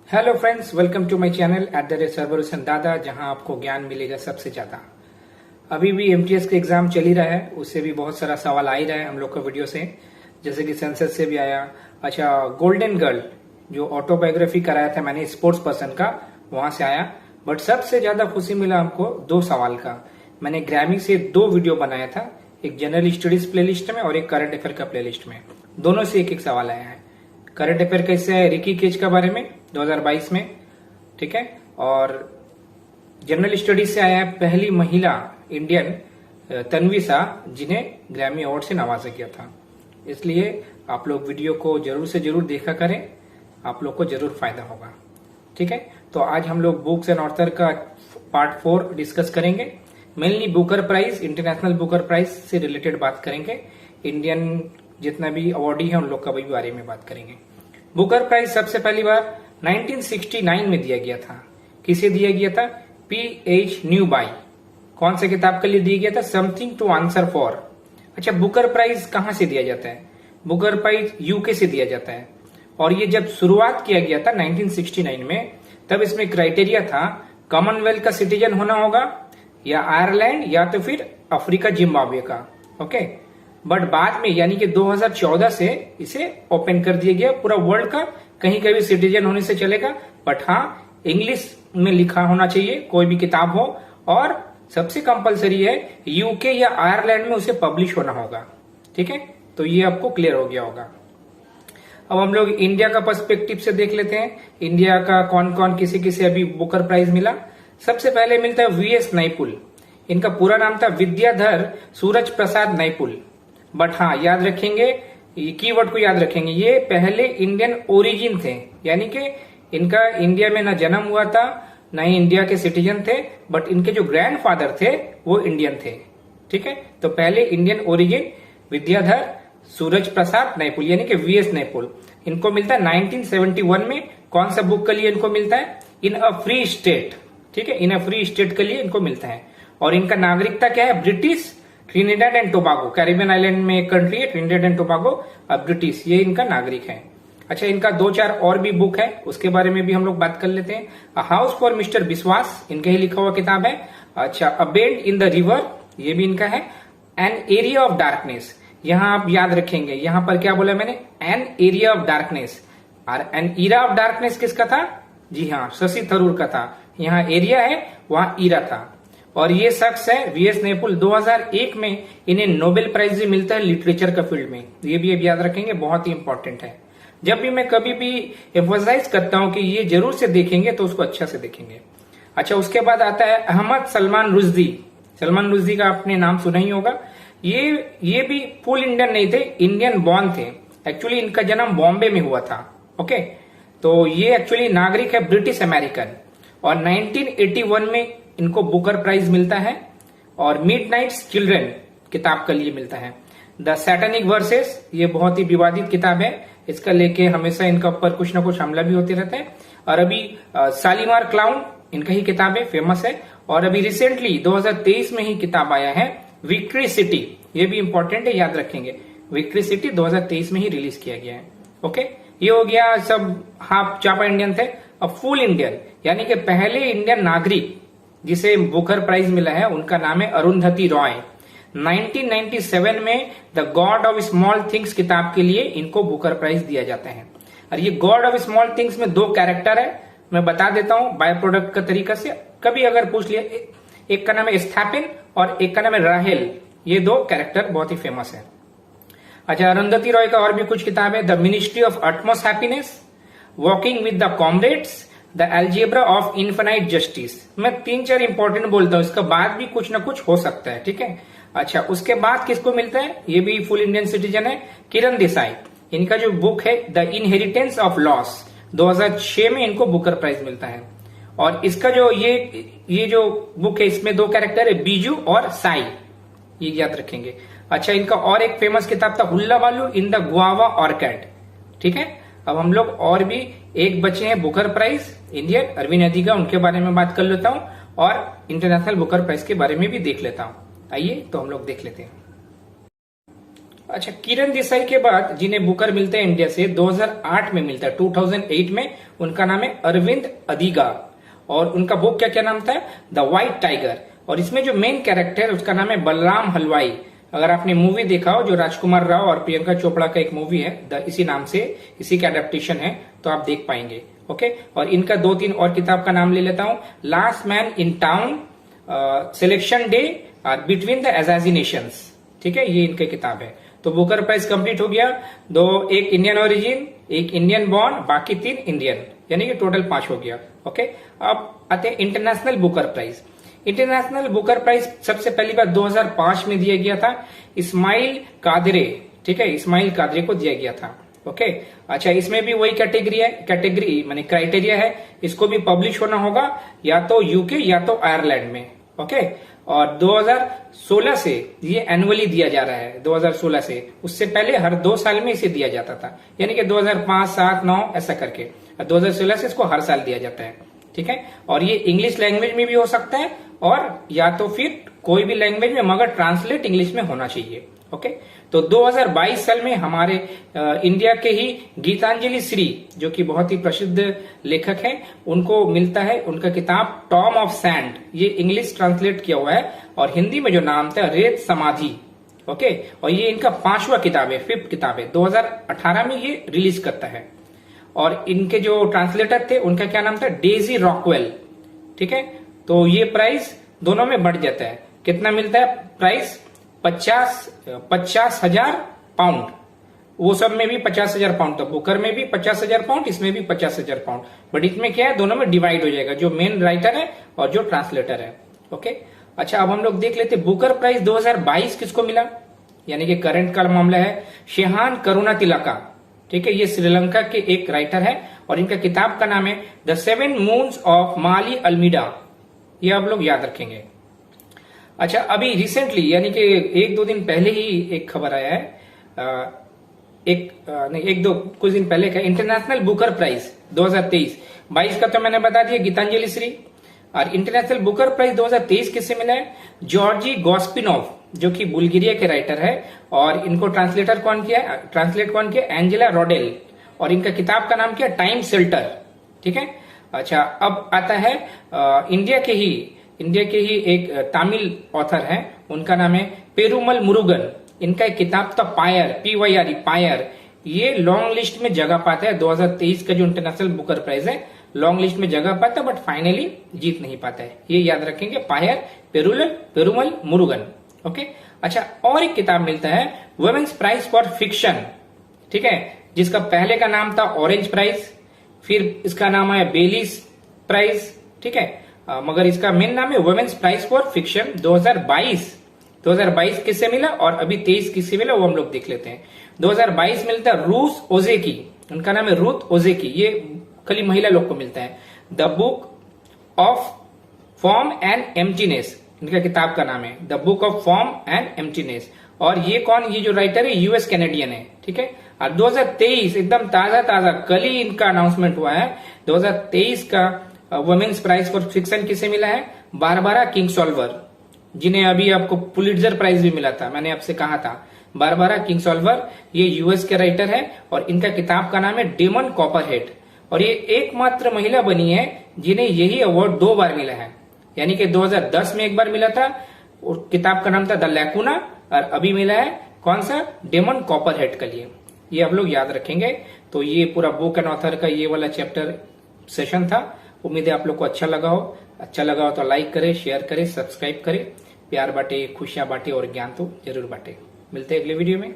Hello friends, welcome to my channel @सर्वरहुसैन दादा, जहां आपको ज्ञान मिलेगा सबसे ज्यादा। अभी भी एमटीएस का एग्जाम चल ही रहा है, उससे भी बहुत सारा सवाल आ ही रहा है हम लोग का वीडियो से, जैसे कि सेंसस से भी आया। अच्छा, गोल्डन गर्ल जो ऑटोबायोग्राफी कराया था मैंने स्पोर्ट्स पर्सन का, वहां से आया। बट सबसे ज्यादा खुशी मिला हमको दो सवाल का। मैंने ग्रामी से दो वीडियो बनाया था, एक जनरल स्टडीज प्लेलिस्ट में और एक करंट अफेयर का प्लेलिस्ट में। दोनों से एक एक सवाल आया है। करंट अफेयर कैसे है, रिकी केज के बारे में 2022 में, ठीक है। और जनरल स्टडीज से आया है पहली महिला इंडियन तन्वी शाह, जिन्हें ग्रैमी अवार्ड से नवाजा गया था। इसलिए आप लोग वीडियो को जरूर से जरूर देखा करें, आप लोग को जरूर फायदा होगा, ठीक है। तो आज हम लोग बुक्स एंड ऑथर का पार्ट 4 डिस्कस करेंगे। Mainly Booker prize, international Booker prize से रिलेटेड बात करेंगे। इंडियन जितना भी अवार्डी है उन लोग का भी बारे में बात करेंगे। बुकर प्राइज सबसे पहली बार 1969 में दिया गया था। किसे दिया गया था? P.H. न्यूबाई। कौन से किताब के लिए दिया गया था? Something to answer for. अच्छा, बुकर प्राइज कहां से दिया जाता है? बुकर प्राइज यूके से दिया जाता है। और ये जब शुरुआत किया गया था 1969 में, तब इसमें क्राइटेरिया था कॉमनवेल्थ का सिटीजन होना होगा, या आयरलैंड, या तो फिर अफ्रीका जिम्बाब्वे का। ओके, बट बाद में यानी कि 2014 से इसे ओपन कर दिया गया। पूरा वर्ल्ड का कहीं का भी सिटीजन होने से चलेगा, बट हाँ इंग्लिश में लिखा होना चाहिए कोई भी किताब हो, और सबसे कंपलसरी है यूके या आयरलैंड में उसे पब्लिश होना होगा, ठीक है। तो ये आपको क्लियर हो गया होगा। अब हम लोग इंडिया का पर्सपेक्टिव से देख लेते हैं, इंडिया का कौन कौन किसे किसे अभी बुकर प्राइज मिला। सबसे पहले मिलता है वीएस नैपुल। इनका पूरा नाम था विद्याधर सूरज प्रसाद नैपुल। बट हाँ, याद रखेंगे, कीवर्ड को याद रखेंगे, ये पहले इंडियन ओरिजिन थे, यानी कि इनका इंडिया में ना जन्म हुआ था, ना ही इंडिया के सिटीजन थे, बट इनके जो ग्रैंडफादर थे वो इंडियन थे, ठीक है। तो पहले इंडियन ओरिजिन विद्याधर सूरज प्रसाद नैपुल, यानी कि वीएस नैपुल। इनको मिलता है 1971 में। कौन सा बुक के लिए इनको मिलता है? इन अ फ्री स्टेट, ठीक है, इन अ फ्री स्टेट के लिए इनको मिलता है। और इनका नागरिकता क्या है? British, Trinidad and Tobago, Caribbean island में एक कंट्री है ट्रिनिडाड एंड टोबागो, ब्रिटिश, ये इनका नागरिक है। अच्छा, इनका 2-4 और भी बुक है, उसके बारे में भी हम लोग बात कर लेते हैं। अ हाउस फॉर मिस्टर विश्वास, इनके ही लिखा हुआ किताब है। अच्छा, अ बेंड इन द रिवर, ये भी इनका है। एन एरिया ऑफ डार्कनेस, यहां आप याद रखेंगे, यहां पर क्या बोला मैंने? An area of darkness. और एन ईरा ऑफ डार्कनेस किसका था? जी हाँ, शशि थरूर का था। यहाँ एरिया है, वहां ईरा था। और ये शख्स है वीएस नैपुल। 2001 में इन्हें नोबेल प्राइज भी मिलता है लिटरेचर का फील्ड में। ये भी अब याद रखेंगे, बहुत ही इंपॉर्टेंट है। जब भी मैं कभी भी एम्फसाइज करता हूं कि ये जरूर से देखेंगे, तो उसको अच्छा से देखेंगे। अच्छा, उसके बाद आता है अहमद सलमान रुश्दी। सलमान रुश्दी का आपने नाम सुना ही होगा। ये भी फुल इंडियन नहीं थे, इंडियन बॉर्न थे। एक्चुअली इनका जन्म बॉम्बे में हुआ था। ओके, तो ये एक्चुअली नागरिक है ब्रिटिश अमेरिकन। और 1981 में इनको बुकर प्राइज मिलता है। और मिडनाइट्स चिल्ड्रन किताब के लिए मिलता है। द सैटेनिक वर्सेस, ये बहुत ही विवादित किताब है, इसका लेके हमेशा इनका ऊपर कुछ ना कुछ हमला भी होते रहता है। और अभी शालीमार क्लाउन, इनका ही किताब है, फेमस है। और अभी रिसेंटली 2023 में ही किताब आया है विक्ट्री सिटी, ये भी इंपॉर्टेंट है, याद रखेंगे। विक्ट्री सिटी 2023 में ही रिलीज किया गया है। ओके, ये हो गया सब हाफ चापा इंडियन थे। अब फुल इंडियन, यानी कि पहले इंडियन नागरिक जिसे बुकर प्राइज मिला है, उनका नाम है अरुंधति रॉय। 1997 में the God of small things किताब के लिए इनको बुकर प्राइज दिया जाता है। और ये गॉड ऑफ स्मॉल थिंग्स में 2 कैरेक्टर है, मैं बता देता हूं बाय प्रोडक्ट का तरीका से। कभी अगर पूछ लिया, एक का नाम है स्थापिन और एक का नाम है राहेल, ये 2 कैरेक्टर बहुत ही फेमस है। अच्छा, अरुंधति रॉय का और भी कुछ किताब है। The ministry of utmost happiness, walking with the comrades, the algebra of infinite justice. मैं 3-4 इंपॉर्टेंट बोलता हूं, इसका बाद भी कुछ ना कुछ हो सकता है, ठीक है। अच्छा, उसके बाद किसको मिलता है? ये भी फुल इंडियन सिटीजन है, किरण देसाई। इनका जो बुक है द इनहेरिटेंस ऑफ लॉस, 2006 में इनको बुकर प्राइज मिलता है। और इसका जो ये जो बुक है, इसमें 2 कैरेक्टर है, बीजू और साई, ये याद रखेंगे। अच्छा, इनका और एक फेमस किताब था हुल्ला बालू इन द गुआवा ऑर्किड, ठीक है। अब हम लोग और भी एक बचे हैं बुकर प्राइज इंडियन, अरविंद अधिका, उनके बारे में बात कर लेता हूं। और इंटरनेशनल बुकर प्राइज के बारे में भी देख लेता हूं। आइए तो हम लोग देख लेते हैं। अच्छा, किरण देसाई के बाद जिन्हें बुकर मिलते हैं इंडिया से 2008 में मिलता है, 2008 में, उनका नाम है अरविंद अधिगा और उनका बुक क्या क्या नाम था, द व्हाइट टाइगर। और इसमें जो मेन कैरेक्टर है उसका नाम है बलराम हलवाई। अगर आपने मूवी देखा हो जो राजकुमार राव और प्रियंका चोपड़ा का एक मूवी है इसी नाम से, इसी का एडेप्टेशन है, तो आप देख पाएंगे। ओके, और इनका 2-3 और किताब का नाम ले लेता हूं। Last man in town, selection day, between the assassinations. ठीक है, ये इनकी किताब है। तो बुकर प्राइज कंप्लीट हो गया। एक इंडियन ओरिजिन, एक इंडियन बॉर्न, बाकी 3 इंडियन, यानी कि टोटल 5 हो गया। ओके, अब आते हैं international Booker prize. International Booker prize सबसे पहली बार 2005 में दिया गया था इस्माइल कादरे। ठीक है, इस्माइल कादरे को दिया गया था। ओके, अच्छा, इसमें भी वही कैटेगरी माने क्राइटेरिया है, इसको भी पब्लिश होना होगा या तो यूके या तो आयरलैंड में। ओके, और 2016 से ये एनुअली दिया जा रहा है, 2016 से। उससे पहले हर 2 साल में इसे दिया जाता था, यानी कि 2005, 7, 9 ऐसा करके। 2016 से इसको हर साल दिया जाता है। ठीक है, और ये इंग्लिश लैंग्वेज में भी हो सकता है और या तो फिर कोई भी लैंग्वेज में, मगर ट्रांसलेट इंग्लिश में होना चाहिए। ओके, तो 2022 साल में हमारे इंडिया के ही गीतांजलि श्री, जो कि बहुत ही प्रसिद्ध लेखक हैं, उनको मिलता है उनका किताब टॉम ऑफ सैंड। ये इंग्लिश ट्रांसलेट किया हुआ है और हिंदी में जो नाम था रेत समाधि। ओके, और ये इनका 5वां किताब है, 5th किताब है। 2018 में ये रिलीज करता है। और इनके जो ट्रांसलेटर थे उनका क्या नाम था, डेजी रॉकवेल। ठीक है, तो ये प्राइस दोनों में बढ़ जाता है। कितना मिलता है प्राइस, 50,000 पाउंड। वो सब में भी 50,000 पाउंड, तो बुकर में भी 50,000 पाउंड, इसमें भी 50,000 पाउंड। बट इसमें क्या है, दोनों में डिवाइड हो जाएगा, जो मेन राइटर है और जो ट्रांसलेटर है। ओके, अच्छा, अब हम लोग देख लेते बुकर प्राइज 2022 किसको मिला, यानी कि करंट का मामला है शेहान करुणातिलका। ठीक है, ये श्रीलंका के एक राइटर है और इनका किताब का नाम है the 7 moons of Mali Almeida. ये आप लोग याद रखेंगे। अच्छा, अभी रिसेंटली यानी कि 1-2 दिन पहले ही एक खबर आया है, कुछ दिन पहले का, इंटरनेशनल बुकर प्राइज 2023-22 का तो मैंने बता दिया, गीतांजलि श्री। और इंटरनेशनल बुकर प्राइज 2023 किससे मिला है, जॉर्जी गोस्पिनोव, जो कि बुल्गारिया के राइटर है। और इनको ट्रांसलेट कौन किया, एंजेला रोडेल। और इनका किताब का नाम क्या, टाइम शेल्टर। ठीक है, अच्छा, अब आता है इंडिया के ही एक तमिल ऑथर है, उनका नाम है पेरुमल मुरुगन। इनका एक किताब था पायर, PYRE, पायर। ये लॉन्ग लिस्ट में जगह पाता है। 2023 का जो इंटरनेशनल बुकर प्राइज है, लॉन्ग लिस्ट में जगह पाता है, बट फाइनली जीत नहीं पाता है। ये याद रखेंगे, पायर, पेरुमल मुरुगन। ओके, अच्छा, और एक किताब मिलता है वुमेन्स प्राइज फॉर फिक्शन। ठीक है, जिसका पहले का नाम था ऑरेंज प्राइज, फिर इसका नाम है बेलीज प्राइज। ठीक है, मगर इसका मेन नाम है वुमेन्स प्राइज फॉर फिक्शन। 2022 किससे मिला और अभी 23 किससे मिला, वो हम लोग देख लेते हैं। 2022 मिलता है रूस ओजेकी, उनका नाम है रूथ ओजेकी। ये खाली महिला लोग को मिलता है। The book of form and emptiness, इनका किताब का नाम है the book of form and emptiness. और ये कौन, ये जो राइटर है US कैनेडियन है। ठीक है, और 2023 एकदम ताजा कल ही इनका अनाउंसमेंट हुआ है। 2023 का वुमेन्स प्राइज फॉर फिक्शन किसे मिला है, बारबारा किंगसोल्वर, जिन्हें अभी आपको पुलिट्जर प्राइज भी मिला था, मैंने आपसे कहा था। बारबारा किंगसोल्वर, ये US के राइटर है और इनका किताब का नाम है डेमन कॉपरहेड। और ये एकमात्र महिला बनी है जिन्हें यही अवार्ड 2 बार मिला है, यानी कि 2010 में एक बार मिला था और किताब का नाम था द लैकुना, और अभी मिला है कौन सा, डेमन कॉपरहेड के लिए। ये आप लोग याद रखेंगे। तो ये पूरा बुक एंड ऑथर का ये वाला चैप्टर सेशन था। उम्मीद है आप लोग को अच्छा लगा हो तो लाइक करें, शेयर करें, सब्सक्राइब करें। प्यार बांटे, खुशियां बांटे और ज्ञान तो जरूर बांटे। मिलते हैं अगले वीडियो में।